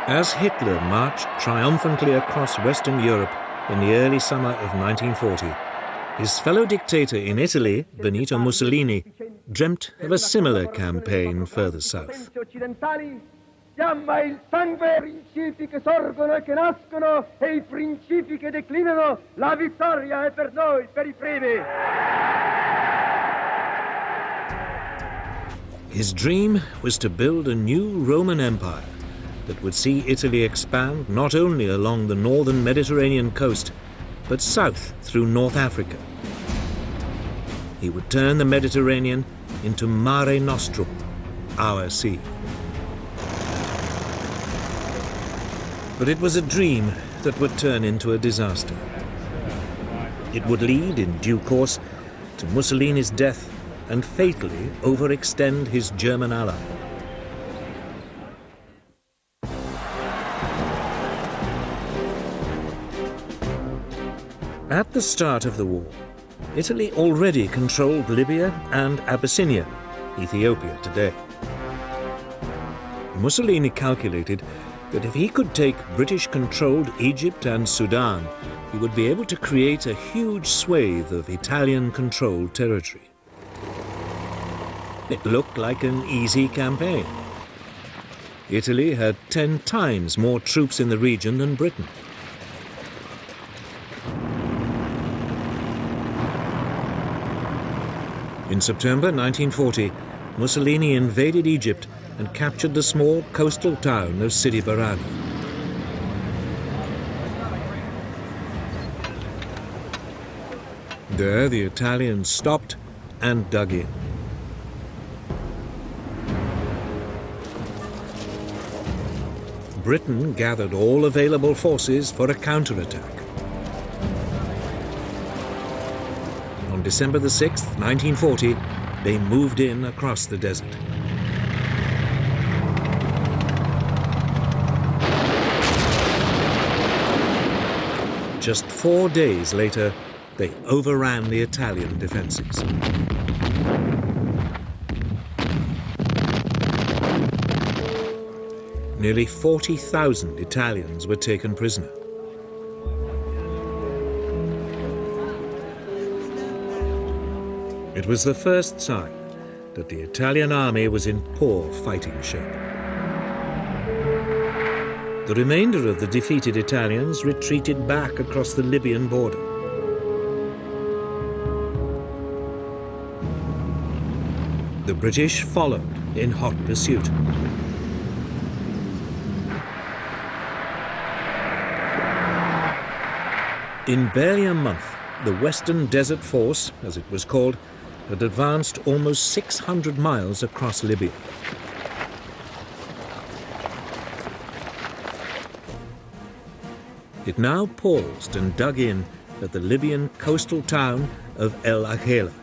As Hitler marched triumphantly across Western Europe in the early summer of 1940, his fellow dictator in Italy, Benito Mussolini, dreamt of a similar campaign further south. Chiama il sangue ai principi che sorgono e che nascono e i principi che declinano. La vittoria è per noi, per I primi. His dream was to build a new Roman Empire that would see Italy expand not only along the northern Mediterranean coast, but south through North Africa. He would turn the Mediterranean into Mare Nostrum, our sea. But it was a dream that would turn into a disaster. It would lead, in due course, to Mussolini's death and fatally overextend his German ally. At the start of the war, Italy already controlled Libya and Abyssinia, Ethiopia today. Mussolini calculated that if he could take British-controlled Egypt and Sudan, he would be able to create a huge swathe of Italian-controlled territory. It looked like an easy campaign. Italy had 10 times more troops in the region than Britain. In September 1940, Mussolini invaded Egypt and captured the small coastal town of Sidi Barrani. There, the Italians stopped and dug in. Britain gathered all available forces for a counterattack. On December the 6th, 1940, they moved in across the desert. Just 4 days later, they overran the Italian defenses. Nearly 40,000 Italians were taken prisoner. It was the first sign that the Italian army was in poor fighting shape. The remainder of the defeated Italians retreated back across the Libyan border. The British followed in hot pursuit. In barely a month, the Western Desert Force, as it was called, had advanced almost 600 miles across Libya. It now paused and dug in at the Libyan coastal town of El Agheila.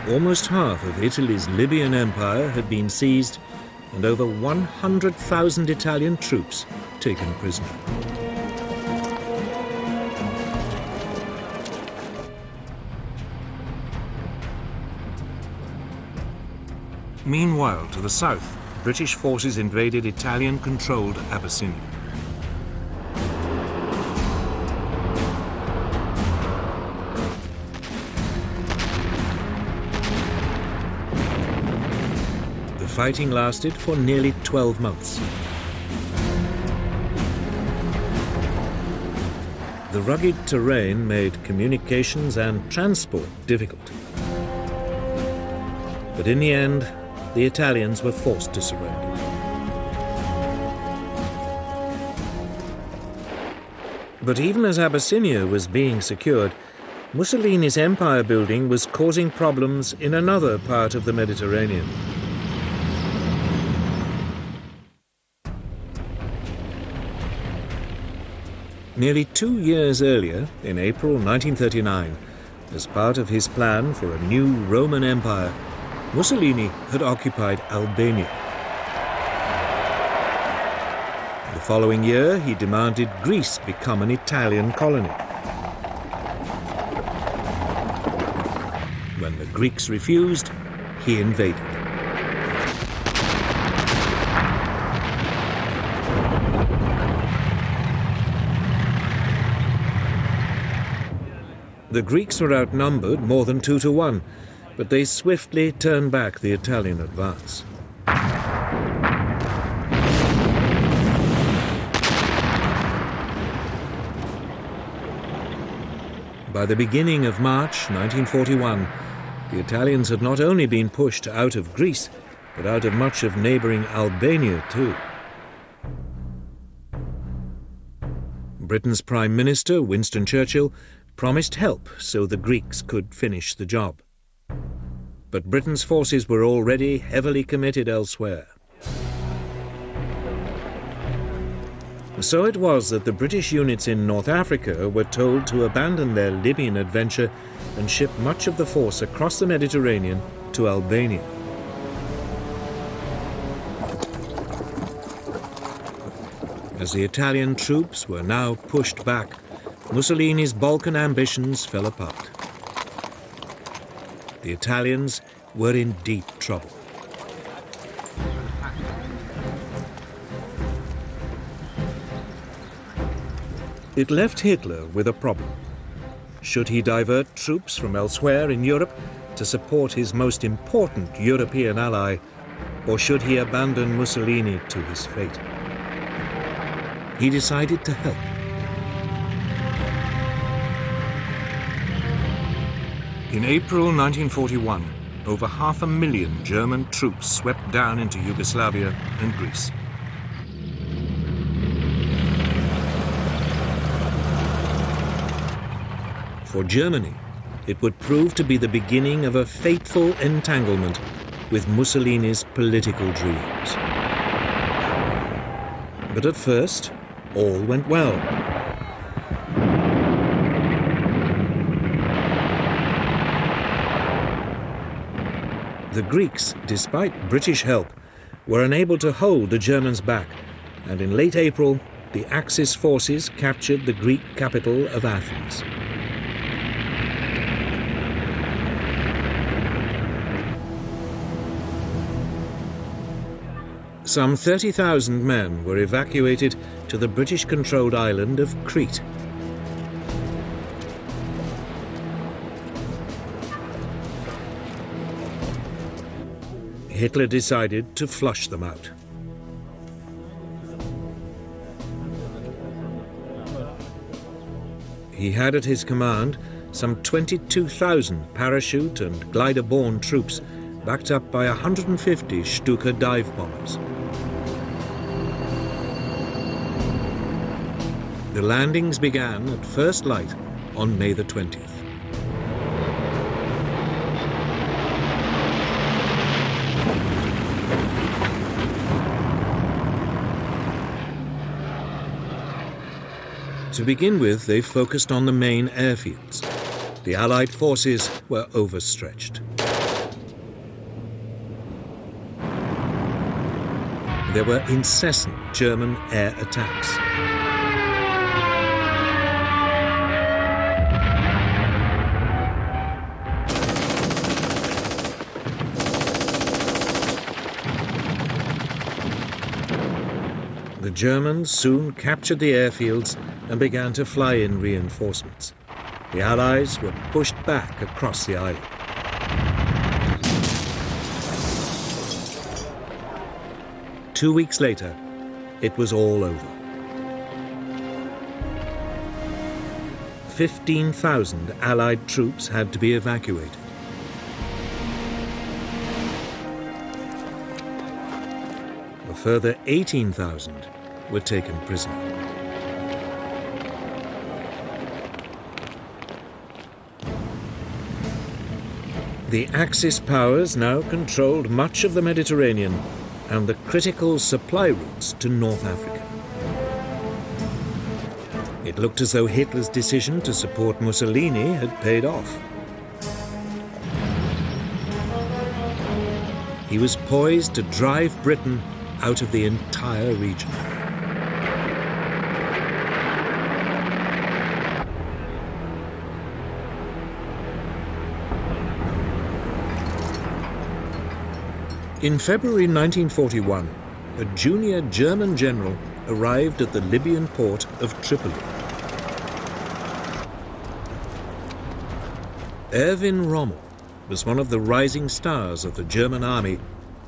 Almost half of Italy's Libyan empire had been seized and over 100,000 Italian troops taken prisoner. Meanwhile, to the south, British forces invaded Italian-controlled Abyssinia. The fighting lasted for nearly 12 months. The rugged terrain made communications and transport difficult. But in the end, the Italians were forced to surrender. But even as Abyssinia was being secured, Mussolini's empire building was causing problems in another part of the Mediterranean. Nearly 2 years earlier, in April 1939, as part of his plan for a new Roman Empire, Mussolini had occupied Albania. The following year, he demanded Greece become an Italian colony. When the Greeks refused, he invaded. The Greeks were outnumbered more than 2 to 1, but they swiftly turned back the Italian advance. By the beginning of March 1941, the Italians had not only been pushed out of Greece, but out of much of neighbouring Albania too. Britain's Prime Minister, Winston Churchill, promised help so the Greeks could finish the job. But Britain's forces were already heavily committed elsewhere. So it was that the British units in North Africa were told to abandon their Libyan adventure and ship much of the force across the Mediterranean to Albania. As the Italian troops were now pushed back, Mussolini's Balkan ambitions fell apart. The Italians were in deep trouble. It left Hitler with a problem. Should he divert troops from elsewhere in Europe to support his most important European ally, or should he abandon Mussolini to his fate? He decided to help. In April 1941, over 500,000 German troops swept down into Yugoslavia and Greece. For Germany, it would prove to be the beginning of a fateful entanglement with Mussolini's political dreams. But at first, all went well. The Greeks, despite British help, were unable to hold the Germans back, and in late April, the Axis forces captured the Greek capital of Athens. Some 30,000 men were evacuated to the British-controlled island of Crete. Hitler decided to flush them out. He had at his command some 22,000 parachute and glider-borne troops, backed up by 150 Stuka dive bombers. The landings began at first light on May the 20th. To begin with, they focused on the main airfields. The Allied forces were overstretched. There were incessant German air attacks. The Germans soon captured the airfields and began to fly in reinforcements. The Allies were pushed back across the island. Two weeks later, it was all over. 15,000 Allied troops had to be evacuated. A further 18,000 were taken prisoner. The Axis powers now controlled much of the Mediterranean and the critical supply routes to North Africa. It looked as though Hitler's decision to support Mussolini had paid off. He was poised to drive Britain out of the entire region. In February 1941, a junior German general arrived at the Libyan port of Tripoli. Erwin Rommel was one of the rising stars of the German army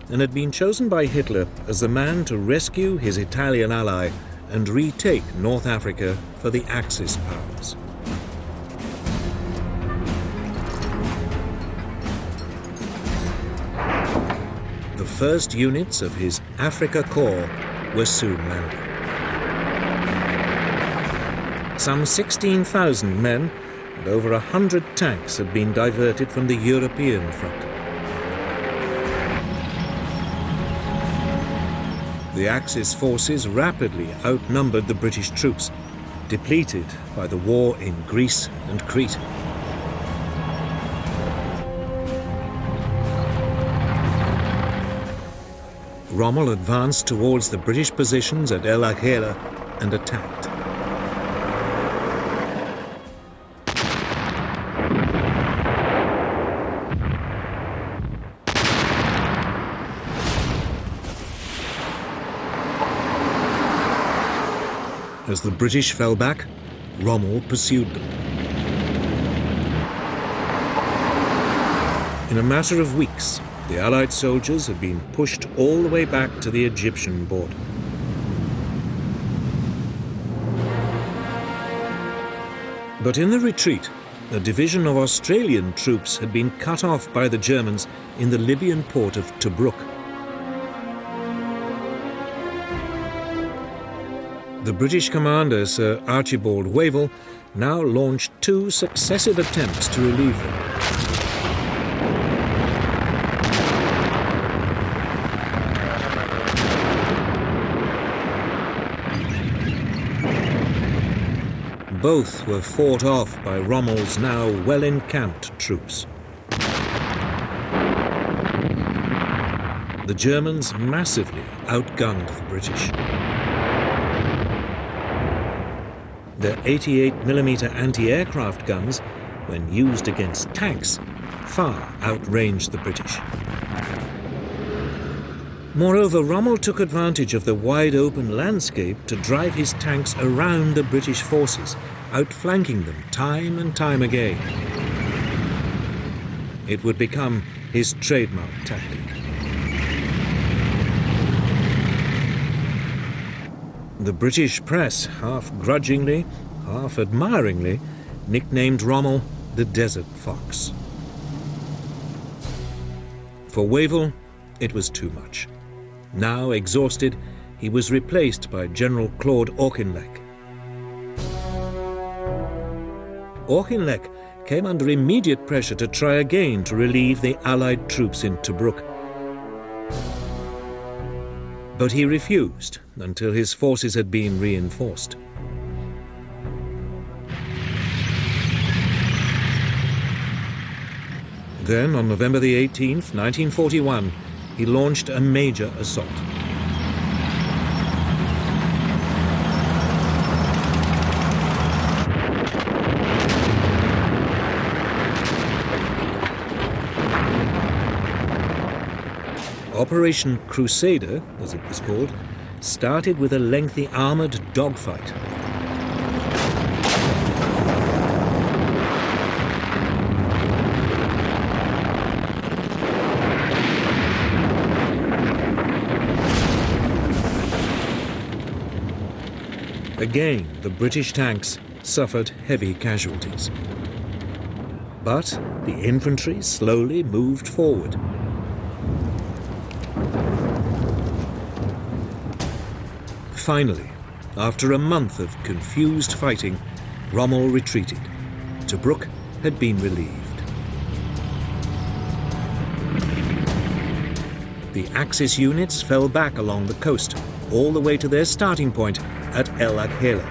and had been chosen by Hitler as the man to rescue his Italian ally and retake North Africa for the Axis powers. The first units of his Africa Corps were soon landing. Some 16,000 men and over 100 tanks had been diverted from the European front. The Axis forces rapidly outnumbered the British troops, depleted by the war in Greece and Crete. Rommel advanced towards the British positions at El Aghera and attacked. As the British fell back, Rommel pursued them. In a matter of weeks, the Allied soldiers had been pushed all the way back to the Egyptian border. But in the retreat, a division of Australian troops had been cut off by the Germans in the Libyan port of Tobruk. The British commander, Sir Archibald Wavell, now launched 2 successive attempts to relieve them. Both were fought off by Rommel's now well-encamped troops. The Germans massively outgunned the British. Their 88mm anti-aircraft guns, when used against tanks, far outranged the British. Moreover, Rommel took advantage of the wide-open landscape to drive his tanks around the British forces, outflanking them time and time again. It would become his trademark tactic. The British press, half grudgingly, half admiringly, nicknamed Rommel the Desert Fox. For Wavell, it was too much. Now exhausted, he was replaced by General Claude Auchinleck. Auchinleck came under immediate pressure to try again to relieve the Allied troops in Tobruk. But he refused until his forces had been reinforced. Then, on November the 18th, 1941, he launched a major assault. Operation Crusader, as it was called, started with a lengthy armoured dogfight. Again, the British tanks suffered heavy casualties. But the infantry slowly moved forward. Finally, after a month of confused fighting, Rommel retreated. Tobruk had been relieved. The Axis units fell back along the coast, all the way to their starting point at El Aghera.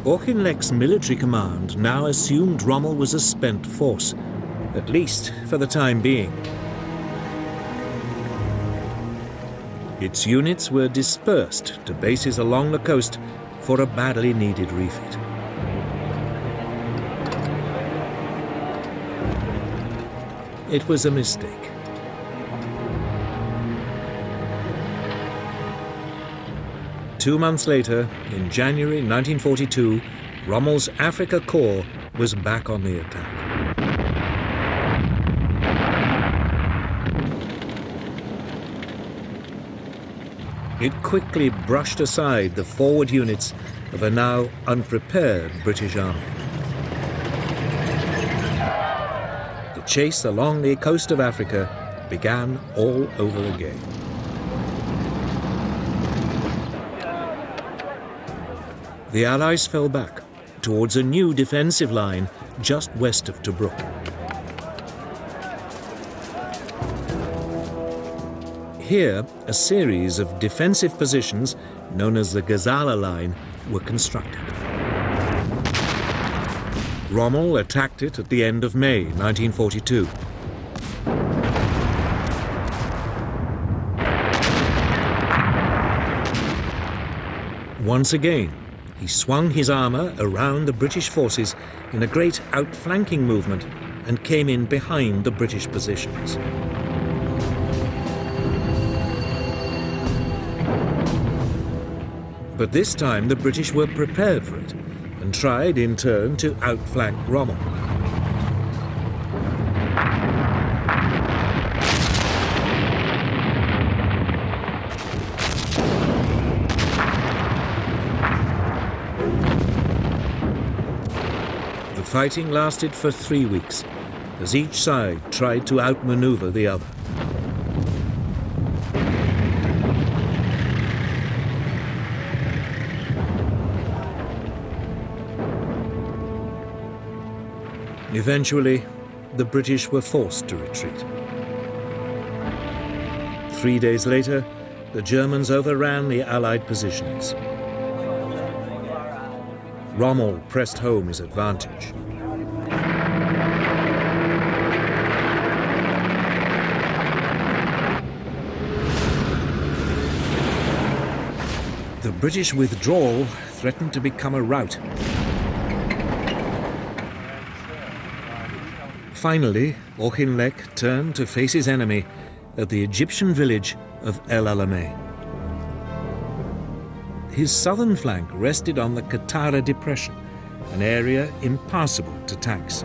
Auchinleck's military command now assumed Rommel was a spent force, at least for the time being. Its units were dispersed to bases along the coast for a badly needed refit. it was a mistake. Two months later, in January 1942, Rommel's Afrika Korps was back on the attack. It quickly brushed aside the forward units of a now unprepared British army. The chase along the coast of Africa began all over again. The Allies fell back towards a new defensive line just west of Tobruk. Here, a series of defensive positions, known as the Gazala Line, were constructed. Rommel attacked it at the end of May 1942. Once again, he swung his armour around the British forces in a great outflanking movement and came in behind the British positions. But this time the British were prepared for it and tried in turn to outflank Rommel. The fighting lasted for 3 weeks as each side tried to outmaneuver the other. Eventually, the British were forced to retreat. 3 days later, the Germans overran the Allied positions. Rommel pressed home his advantage. The British withdrawal threatened to become a rout. Finally, Auchinleck turned to face his enemy at the Egyptian village of El Alamein. His southern flank rested on the Katara Depression, an area impassable to tanks.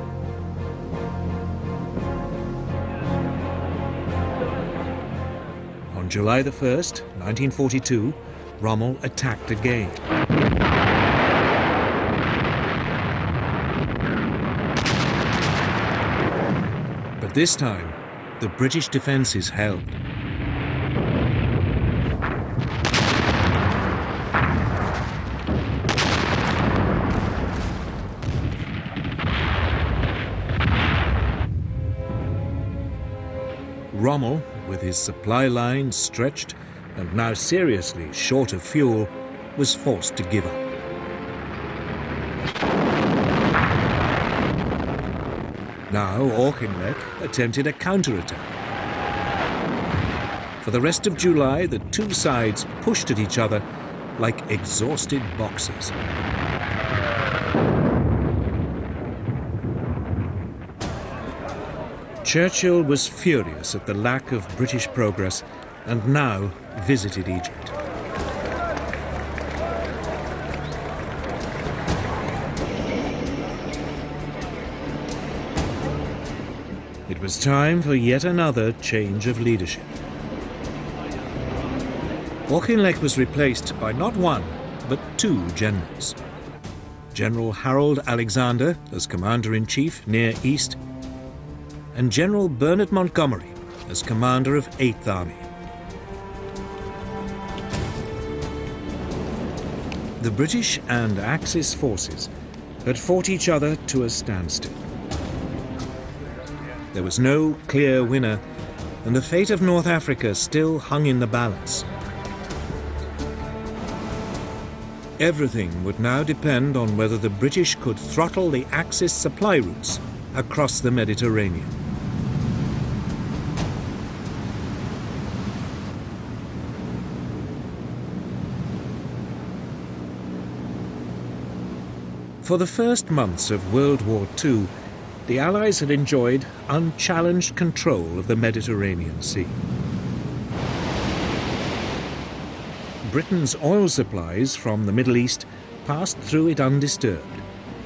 On July the 1st, 1942, Rommel attacked again. But this time, the British defences held. Rommel, with his supply lines stretched and now seriously short of fuel, was forced to give up. Now Auchinleck attempted a counterattack. For the rest of July, the two sides pushed at each other like exhausted boxers. Churchill was furious at the lack of British progress and now visited Egypt. It was time for yet another change of leadership. Auchinleck was replaced by not one, but two generals. General Harold Alexander as Commander-in-Chief Near East, and General Bernard Montgomery as commander of 8th Army. The British and Axis forces had fought each other to a standstill. There was no clear winner, and the fate of North Africa still hung in the balance. Everything would now depend on whether the British could throttle the Axis supply routes across the Mediterranean. For the first months of World War II, the Allies had enjoyed unchallenged control of the Mediterranean Sea. Britain's oil supplies from the Middle East passed through it undisturbed,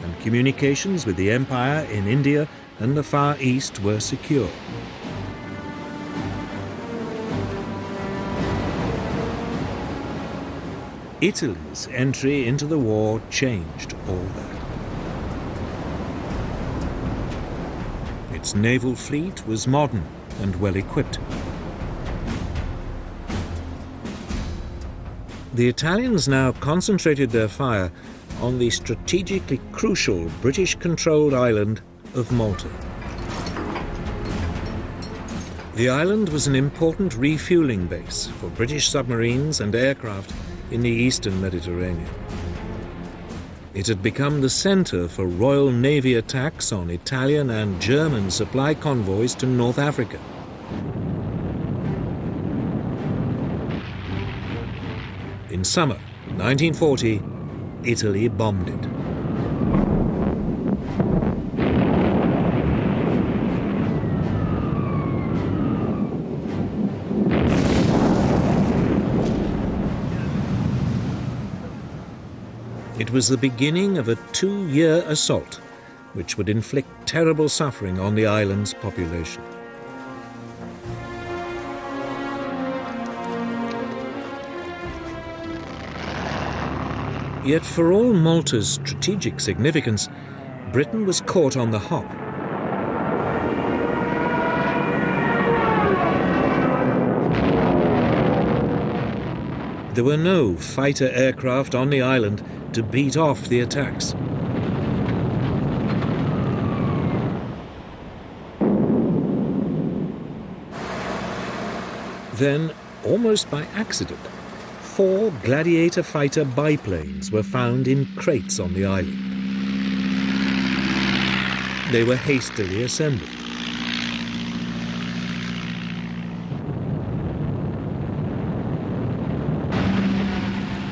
and communications with the Empire in India and the Far East were secure. Italy's entry into the war changed all that. Its naval fleet was modern and well equipped. The Italians now concentrated their fire on the strategically crucial British-controlled island of Malta. The island was an important refueling base for British submarines and aircraft in the eastern Mediterranean. It had become the centre for Royal Navy attacks on Italian and German supply convoys to North Africa. In summer 1940, Italy bombed it. It was the beginning of a 2-year assault, which would inflict terrible suffering on the island's population. Yet for all Malta's strategic significance, Britain was caught on the hop. There were no fighter aircraft on the island to beat off the attacks. Then, almost by accident, 4 Gladiator fighter biplanes were found in crates on the island. They were hastily assembled.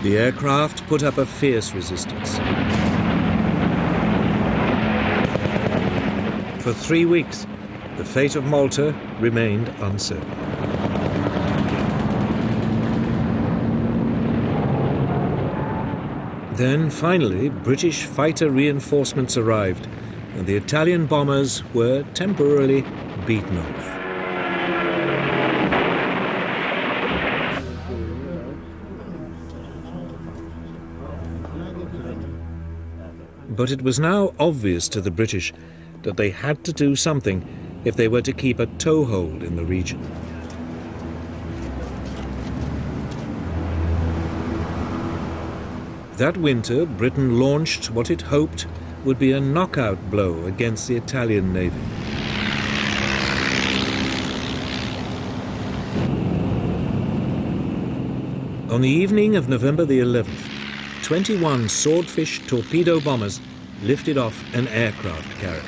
The aircraft put up a fierce resistance. For 3 weeks, the fate of Malta remained uncertain. Then, finally, British fighter reinforcements arrived, and the Italian bombers were temporarily beaten off. But it was now obvious to the British that they had to do something if they were to keep a toehold in the region. That winter, Britain launched what it hoped would be a knockout blow against the Italian Navy. On the evening of November the 11th, 21 Swordfish torpedo bombers lifted off an aircraft carrier.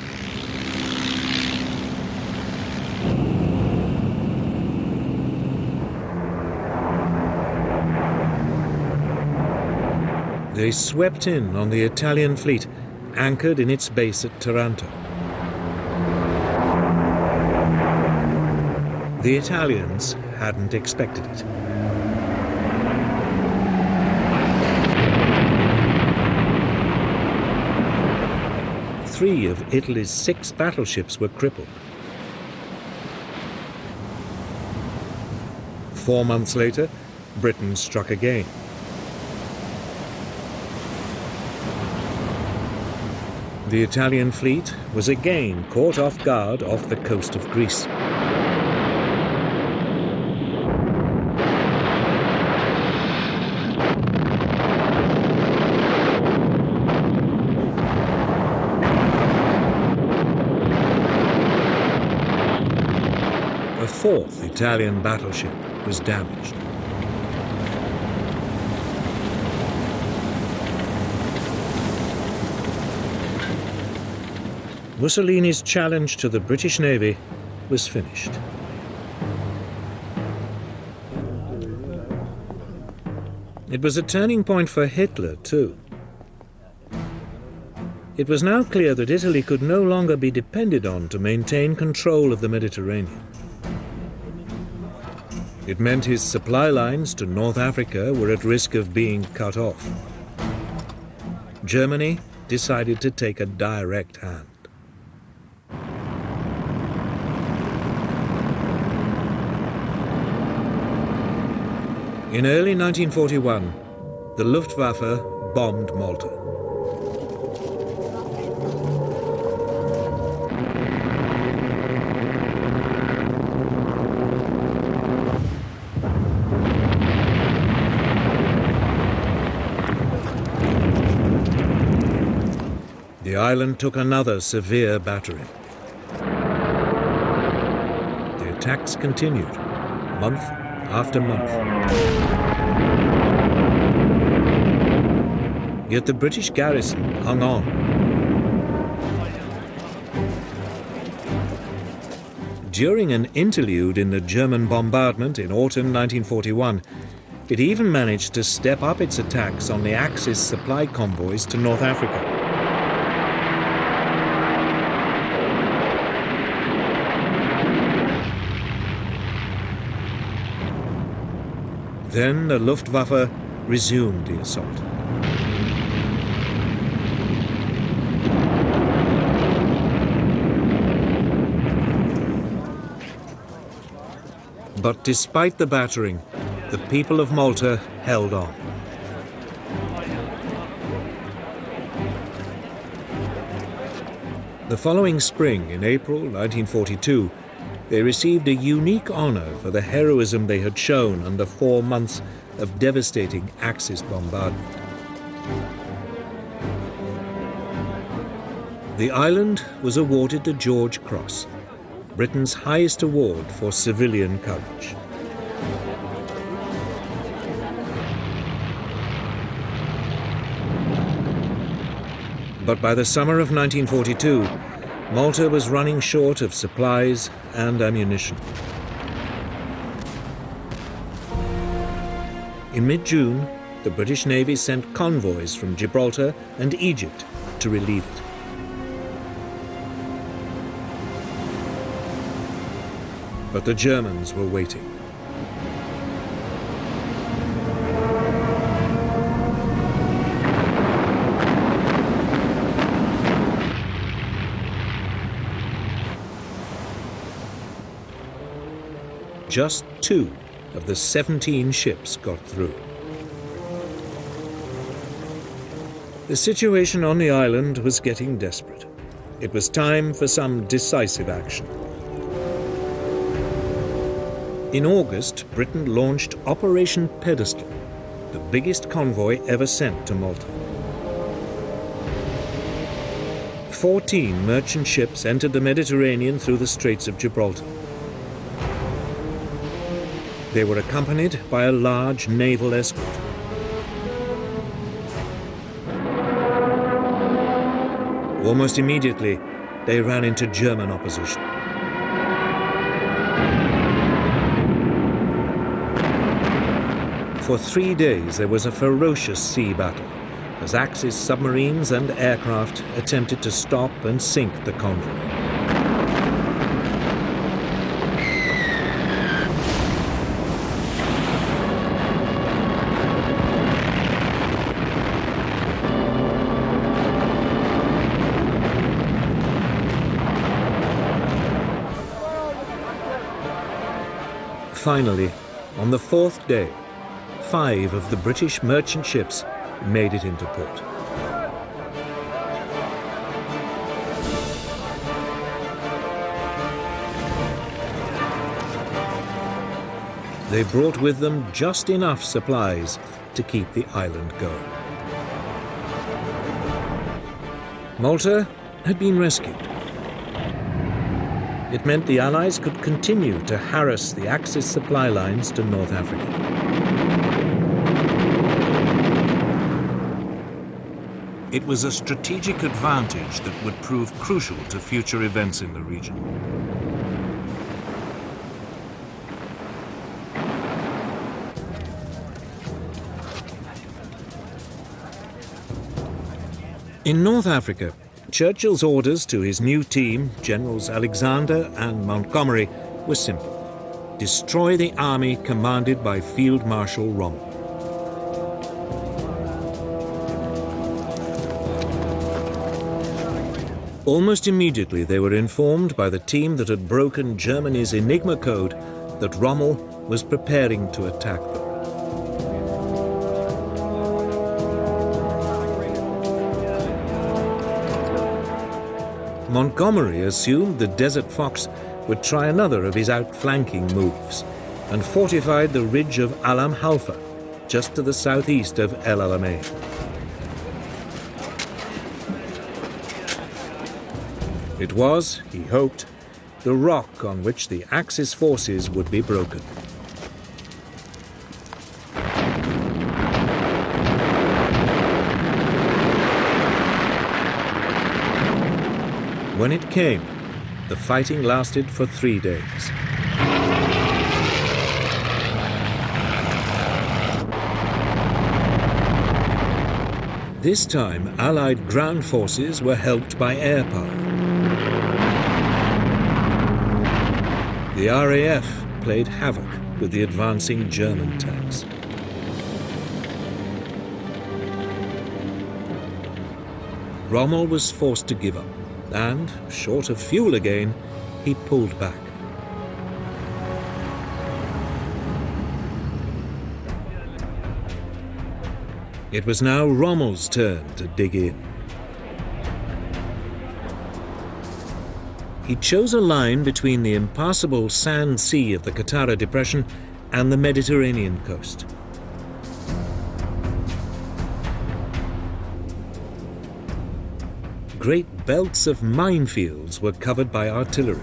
They swept in on the Italian fleet, anchored in its base at Taranto. The Italians hadn't expected it. Three of Italy's 6 battleships were crippled. 4 months later, Britain struck again. The Italian fleet was again caught off guard off the coast of Greece. A 4th Italian battleship was damaged. Mussolini's challenge to the British Navy was finished. It was a turning point for Hitler, too. It was now clear that Italy could no longer be depended on to maintain control of the Mediterranean. It meant his supply lines to North Africa were at risk of being cut off. Germany decided to take a direct hand. In early 1941, the Luftwaffe bombed Malta. The island took another severe battering. The attacks continued, month after month. Yet the British garrison hung on. During an interlude in the German bombardment in autumn 1941, it even managed to step up its attacks on the Axis supply convoys to North Africa. Then the Luftwaffe resumed the assault. But despite the battering, the people of Malta held on. The following spring, in April 1942, they received a unique honor for the heroism they had shown under 4 months of devastating Axis bombardment. The island was awarded the George Cross, Britain's highest award for civilian courage. But by the summer of 1942, Malta was running short of supplies and ammunition. In mid-June, the British Navy sent convoys from Gibraltar and Egypt to relieve it. But the Germans were waiting. Just 2 of the 17 ships got through. The situation on the island was getting desperate. It was time for some decisive action. In August, Britain launched Operation Pedestal, the biggest convoy ever sent to Malta. 14 merchant ships entered the Mediterranean through the Straits of Gibraltar. They were accompanied by a large naval escort. Almost immediately, they ran into German opposition. For 3 days, there was a ferocious sea battle as Axis submarines and aircraft attempted to stop and sink the convoy. Finally, on the 4th day, 5 of the British merchant ships made it into port. They brought with them just enough supplies to keep the island going. Malta had been rescued. It meant the Allies could continue to harass the Axis supply lines to North Africa. It was a strategic advantage that would prove crucial to future events in the region. In North Africa, Churchill's orders to his new team, Generals Alexander and Montgomery, were simple: destroy the army commanded by Field Marshal Rommel. Almost immediately they were informed by the team that had broken Germany's Enigma code that Rommel was preparing to attack them. Montgomery assumed the Desert Fox would try another of his outflanking moves and fortified the ridge of Alam Halfa, just to the southeast of El Alamein. It was, he hoped, the rock on which the Axis forces would be broken. When it came, the fighting lasted for 3 days. This time, Allied ground forces were helped by air power. The RAF played havoc with the advancing German tanks. Rommel was forced to give up, and, short of fuel again, he pulled back. It was now Rommel's turn to dig in. He chose a line between the impassable sand sea of the Qattara Depression and the Mediterranean coast. Great belts of minefields were covered by artillery.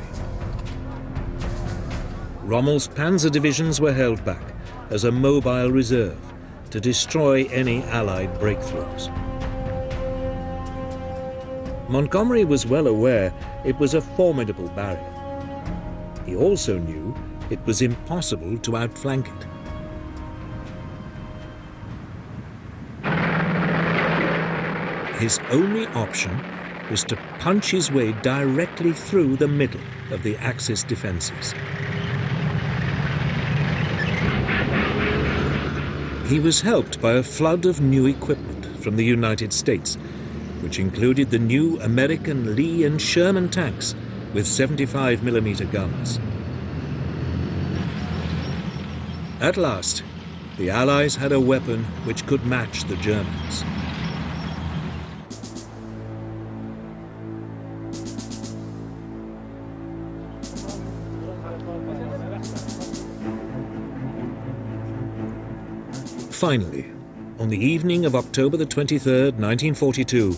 Rommel's panzer divisions were held back as a mobile reserve to destroy any Allied breakthroughs. Montgomery was well aware it was a formidable barrier. He also knew it was impossible to outflank it. His only option was to punch his way directly through the middle of the Axis defenses. He was helped by a flood of new equipment from the United States, which included the new American Lee and Sherman tanks with 75mm guns. At last, the Allies had a weapon which could match the Germans. Finally, on the evening of October the 23rd, 1942,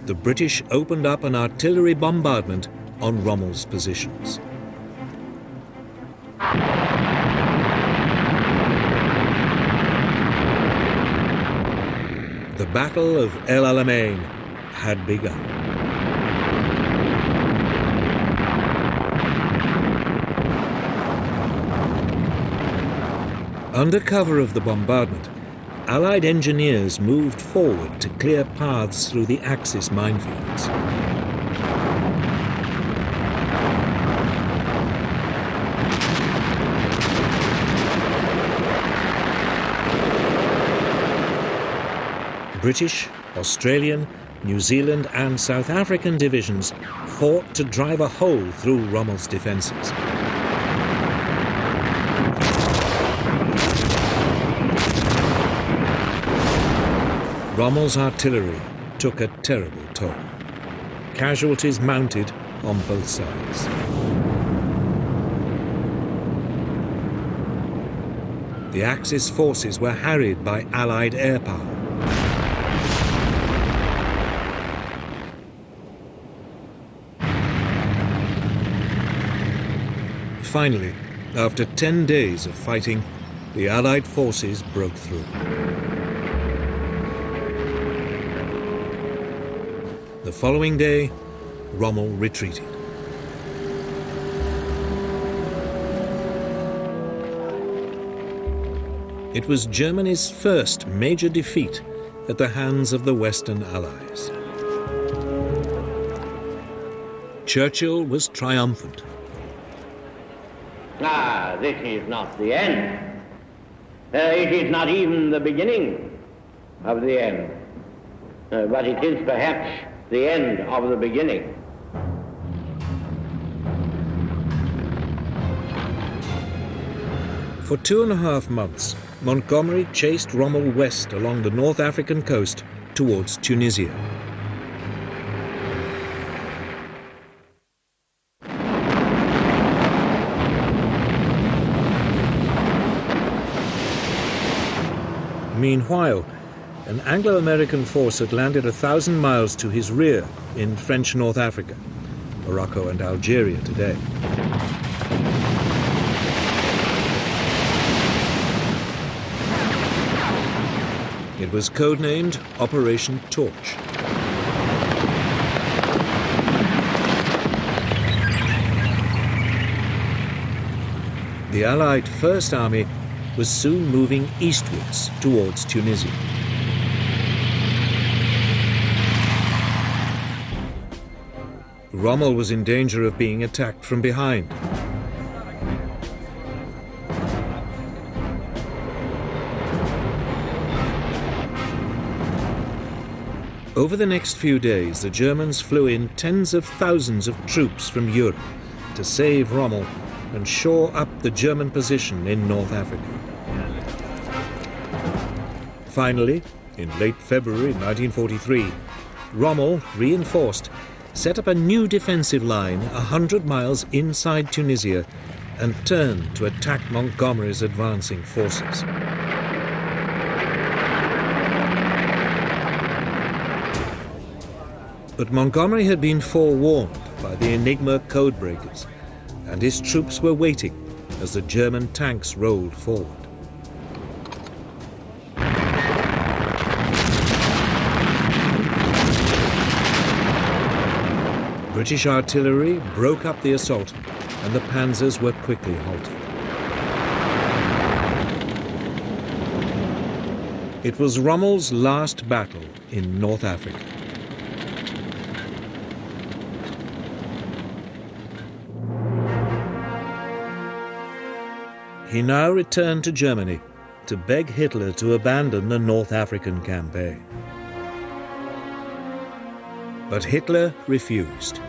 the British opened up an artillery bombardment on Rommel's positions. The Battle of El Alamein had begun. Under cover of the bombardment, Allied engineers moved forward to clear paths through the Axis minefields. British, Australian, New Zealand and South African divisions fought to drive a hole through Rommel's defences. Rommel's artillery took a terrible toll. Casualties mounted on both sides. The Axis forces were harried by Allied air power. Finally, after 10 days of fighting, the Allied forces broke through. The following day, Rommel retreated. It was Germany's first major defeat at the hands of the Western Allies. Churchill was triumphant. This is not the end. It is not even the beginning of the end. But it is perhaps the end of the beginning. For 2.5 months, Montgomery chased Rommel west along the North African coast towards Tunisia. Meanwhile, an Anglo-American force had landed 1,000 miles to his rear in French North Africa, Morocco and Algeria today. It was codenamed Operation Torch. The Allied First Army was soon moving eastwards towards Tunisia. Rommel was in danger of being attacked from behind. Over the next few days, the Germans flew in tens of thousands of troops from Europe to save Rommel and shore up the German position in North Africa. Finally, in late February 1943, Rommel, reinforced, set up a new defensive line 100 miles inside Tunisia and turned to attack Montgomery's advancing forces. But Montgomery had been forewarned by the Enigma codebreakers, and his troops were waiting as the German tanks rolled forward. British artillery broke up the assault, and the panzers were quickly halted. It was Rommel's last battle in North Africa. He now returned to Germany to beg Hitler to abandon the North African campaign. But Hitler refused.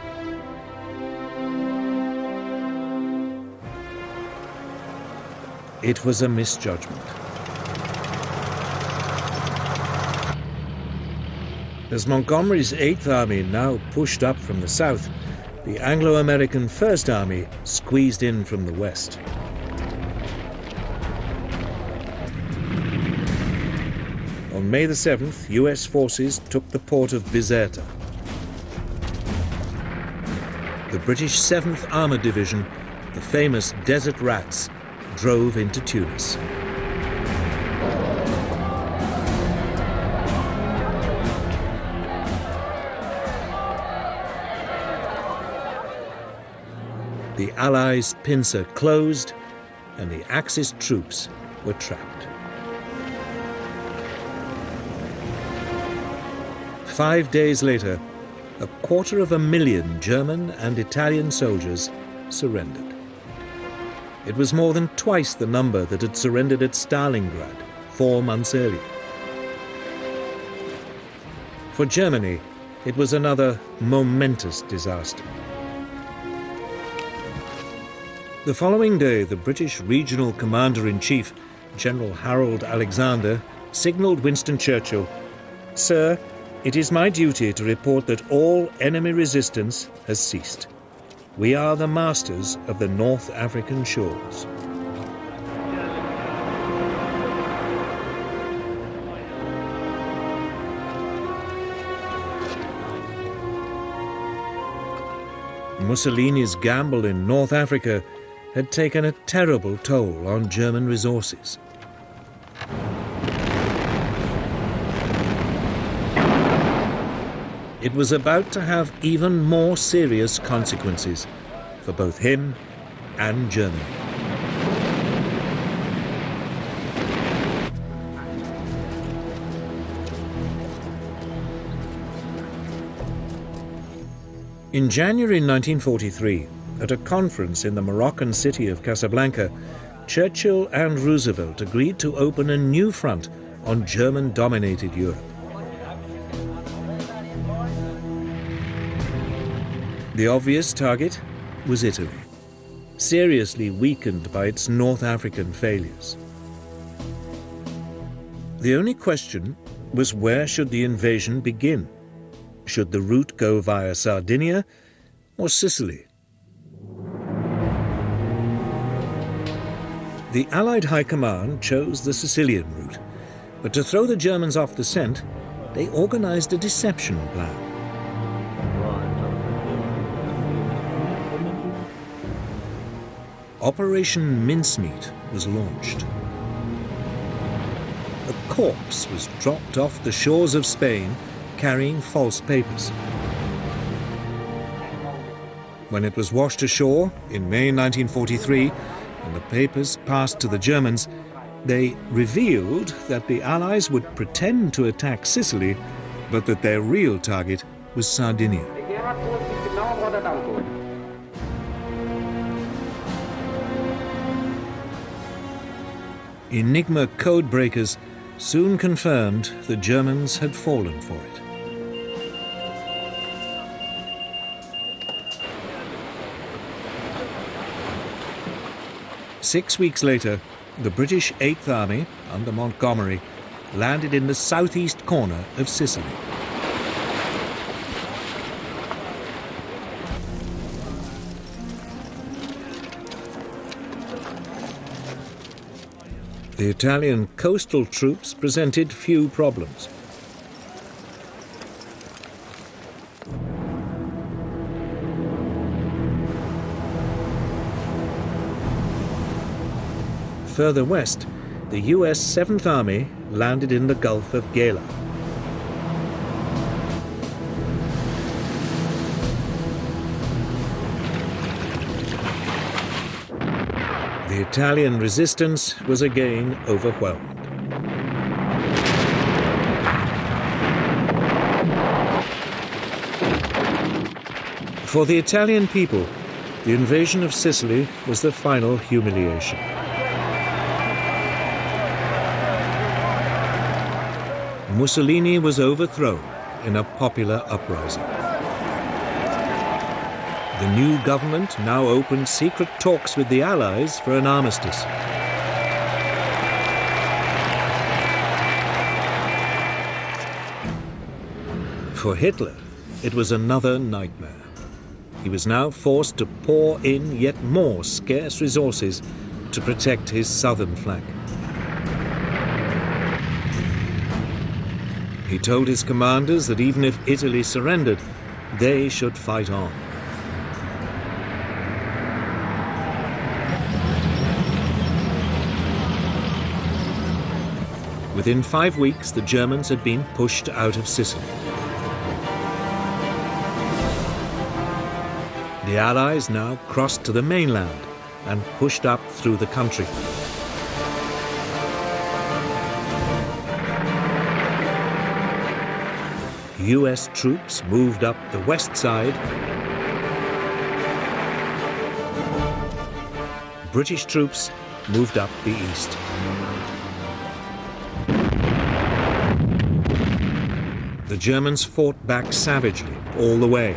It was a misjudgment. As Montgomery's 8th Army now pushed up from the south, the Anglo-American First Army squeezed in from the west. On May the 7th, US forces took the port of Bizerta. The British 7th Armoured Division, the famous Desert Rats, drove into Tunis. The Allies' pincer closed, and the Axis troops were trapped. 5 days later, 250,000 German and Italian soldiers surrendered. It was more than twice the number that had surrendered at Stalingrad 4 months earlier. For Germany, it was another momentous disaster. The following day, the British Regional Commander-in-Chief, General Harold Alexander, signalled Winston Churchill, "Sir, it is my duty to report that all enemy resistance has ceased. We are the masters of the North African shores." Mussolini's gamble in North Africa had taken a terrible toll on German resources. It was about to have even more serious consequences for both him and Germany. In January 1943, at a conference in the Moroccan city of Casablanca, Churchill and Roosevelt agreed to open a new front on German-dominated Europe. The obvious target was Italy, seriously weakened by its North African failures. The only question was, where should the invasion begin? Should the route go via Sardinia or Sicily? The Allied High Command chose the Sicilian route, but to throw the Germans off the scent, they organized a deception plan. Operation Mincemeat was launched. A corpse was dropped off the shores of Spain carrying false papers. When it was washed ashore in May 1943 and the papers passed to the Germans, they revealed that the Allies would pretend to attack Sicily, but that their real target was Sardinia. Enigma code breakers soon confirmed the Germans had fallen for it. Six weeks later, the British 8th Army, under Montgomery, landed in the southeast corner of Sicily. The Italian coastal troops presented few problems. Further west, the US 7th Army landed in the Gulf of Guerra. The Italian resistance was again overwhelmed. For the Italian people, the invasion of Sicily was the final humiliation. Mussolini was overthrown in a popular uprising. The new government now opened secret talks with the Allies for an armistice. For Hitler, it was another nightmare. He was now forced to pour in yet more scarce resources to protect his southern flank. He told his commanders that even if Italy surrendered, they should fight on. Within 5 weeks, the Germans had been pushed out of Sicily. The Allies now crossed to the mainland and pushed up through the country. US troops moved up the west side. British troops moved up the east. The Germans fought back savagely all the way.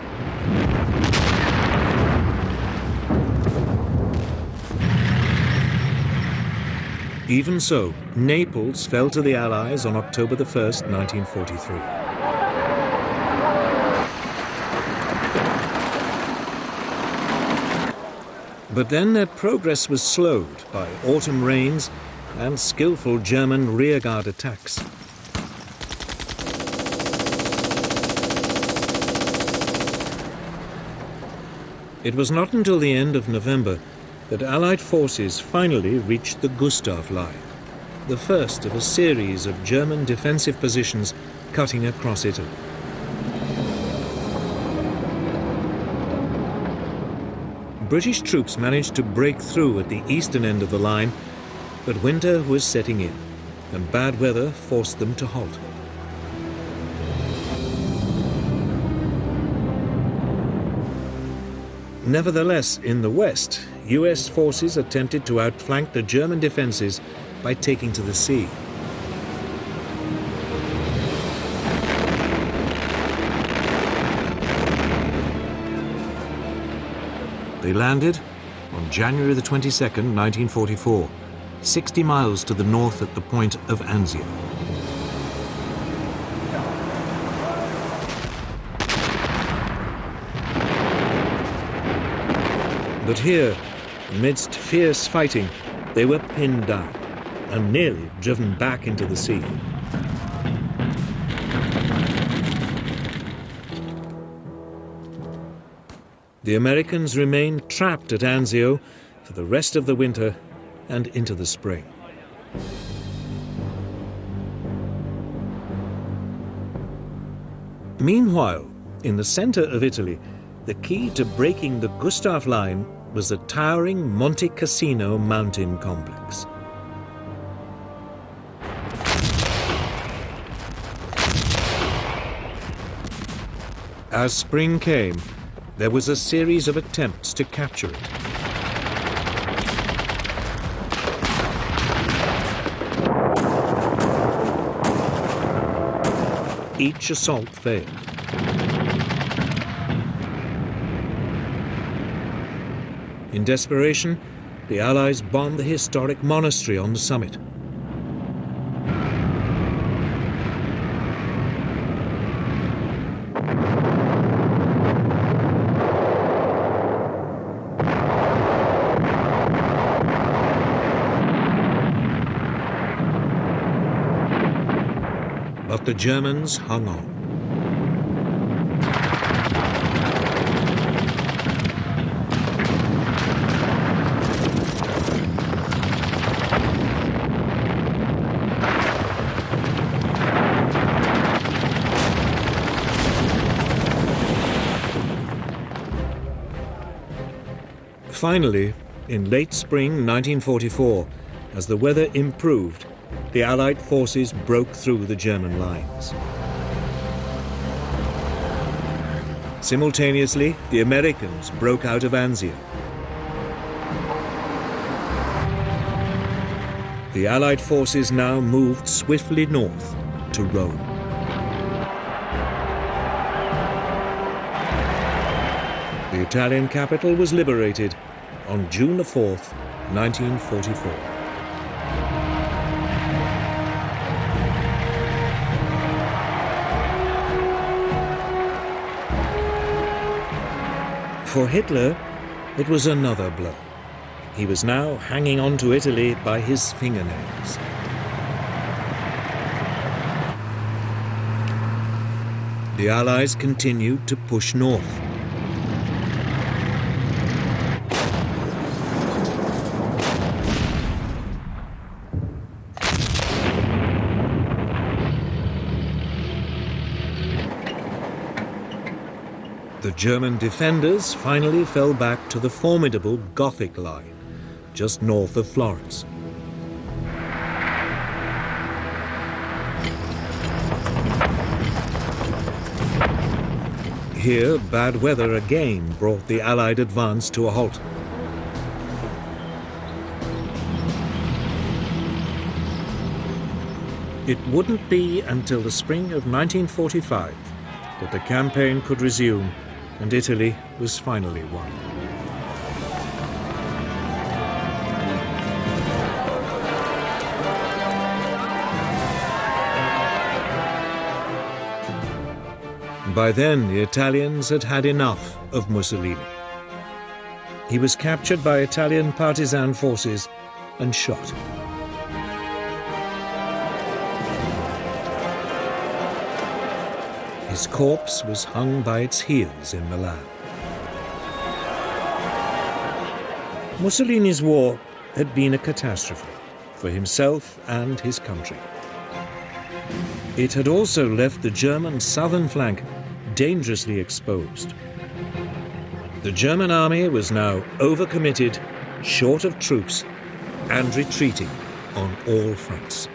Even so, Naples fell to the Allies on October the 1st, 1943. But then their progress was slowed by autumn rains and skillful German rearguard attacks. It was not until the end of November that Allied forces finally reached the Gustav Line, the first of a series of German defensive positions cutting across Italy. British troops managed to break through at the eastern end of the line, but winter was setting in, and bad weather forced them to halt. Nevertheless, in the west, US forces attempted to outflank the German defences by taking to the sea. They landed on January the 22nd, 1944, 60 miles to the north at the point of Anzio. But here, amidst fierce fighting, they were pinned down and nearly driven back into the sea. The Americans remained trapped at Anzio for the rest of the winter and into the spring. Meanwhile, in the center of Italy, the key to breaking the Gustav Line was the towering Monte Cassino mountain complex. As spring came, there was a series of attempts to capture it. Each assault failed. In desperation, the Allies bombed the historic monastery on the summit. But the Germans hung on. Finally, in late spring 1944, as the weather improved, the Allied forces broke through the German lines. Simultaneously, the Americans broke out of Anzio. The Allied forces now moved swiftly north to Rome. The Italian capital was liberated on June 4th, 1944. For Hitler, it was another blow. He was now hanging on to Italy by his fingernails. The Allies continued to push north. The German defenders finally fell back to the formidable Gothic line, just north of Florence. Here, bad weather again brought the Allied advance to a halt. It wouldn't be until the spring of 1945 that the campaign could resume and Italy was finally won. By then, the Italians had had enough of Mussolini. He was captured by Italian partisan forces and shot. His corpse was hung by its heels in Milan. Mussolini's war had been a catastrophe for himself and his country. It had also left the German southern flank dangerously exposed. The German army was now overcommitted, short of troops, and retreating on all fronts.